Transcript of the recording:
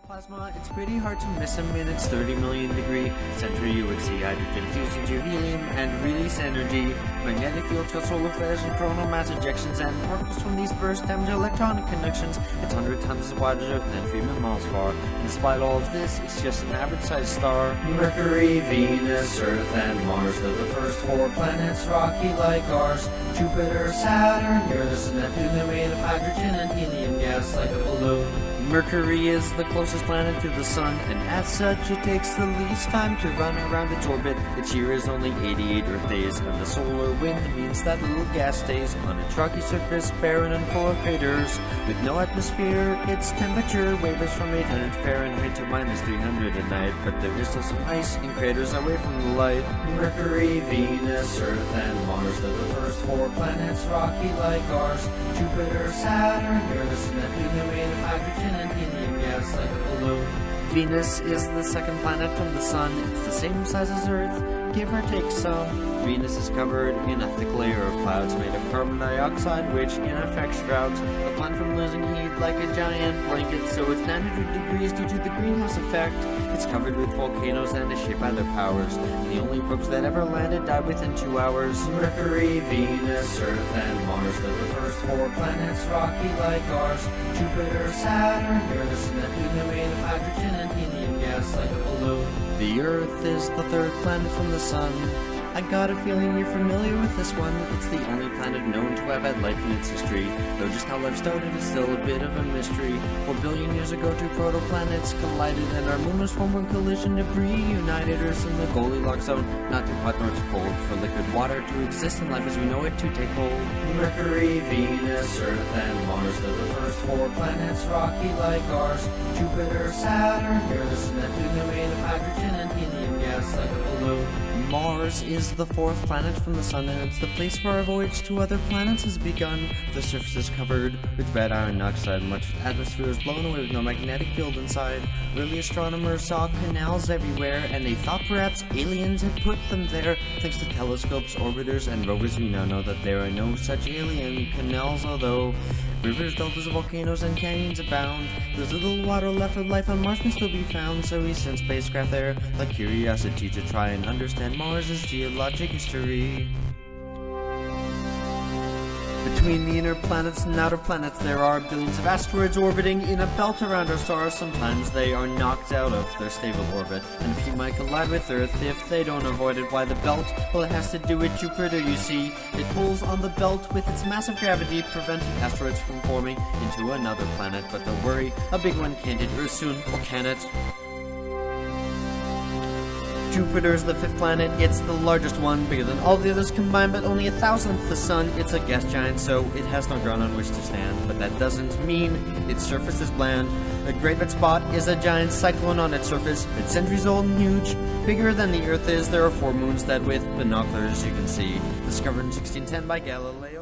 Plasma, it's pretty hard to miss him in its 30 million degree center. You would see hydrogen fused into helium and release energy. Magnetic field to solar flares and coronal mass ejections, and particles from these bursts damage electronic conductions. It's 100 times as wide as Earth and 3 million miles far. And despite all of this, it's just an average sized star. Mercury, Venus, Earth, and Mars are the first 4 planets, rocky like ours. Jupiter, Saturn, Uranus, and Neptune are made of hydrogen and helium gas like a balloon. Mercury is the closest planet to the Sun, and as such it takes the least time to run around its orbit. Its year is only 88 Earth days, and the solar wind means that little gas stays on its rocky surface, barren and full of craters. With no atmosphere, its temperature wavers from 800 Fahrenheit to -300 at night, but there is still some ice in craters away from the light. Mercury, Venus, Earth, and Mars are the first 4 planets, rocky like ours. Jupiter, Saturn, Uranus, and Neptune are made of hydrogen and helium gas like a balloon. Venus is the second planet from the Sun. It's the same size as Earth, give or take some. Venus is covered in a thick layer of clouds made of carbon dioxide, which in effect shrouds the planet from losing heat like a giant blanket, so it's 900 degrees due to the greenhouse effect. It's covered with volcanoes and is shaped by their powers. The only probes that ever landed died within 2 hours. Mercury, Venus, Earth, and Mars are the first 4 planets, rocky like ours. Jupiter, Saturn, Uranus, and Neptune are made of hydrogen and helium gas like a balloon. The Earth is the 3rd planet from the Sun. I got a feeling you're familiar with this one. It's the only planet known to have had life in its history, though just how life started is still a bit of a mystery. 4 billion years ago, 2 protoplanets collided, and our moon was formed when collision debris united Earth in the Goldilocks zone, not too hot nor too cold, for liquid water to exist and life as we know it to take hold. Mercury, Venus, Earth, and Mars are the first 4 planets, rocky like ours. Jupiter, Saturn, Uranus, and Neptune are made of hydrogen and helium gas like a balloon. Mars is the 4th planet from the Sun, and it's the place where our voyage to other planets has begun. The surface is covered with red iron oxide, much of the atmosphere is blown away with no magnetic field inside. Early astronomers saw canals everywhere, and they thought perhaps aliens had put them there. Thanks to telescopes, orbiters, and rovers, we now know that there are no such alien canals, although rivers, deltas, volcanoes, and canyons abound. There's little water left of life on Mars can still be found, so we sent spacecraft there like Curiosity to try and understand Mars's geologic history. Between the inner planets and outer planets, there are billions of asteroids orbiting in a belt around our star. Sometimes they are knocked out of their stable orbit, and a few might collide with Earth if they don't avoid it. Why the belt? Well, it has to do with Jupiter, you see. It pulls on the belt with its massive gravity, preventing asteroids from forming into another planet. But don't worry, a big one can't hit Earth soon, or can it? Jupiter is the 5th planet. It's the largest one, bigger than all the others combined, but only 1,000th the Sun. It's a gas giant, so it has no ground on which to stand, but that doesn't mean its surface is bland. The Great Red Spot is a giant cyclone on its surface. It's centuries old and huge, bigger than the Earth is. There are 4 moons that with binoculars you can see. Discovered in 1610 by Galileo.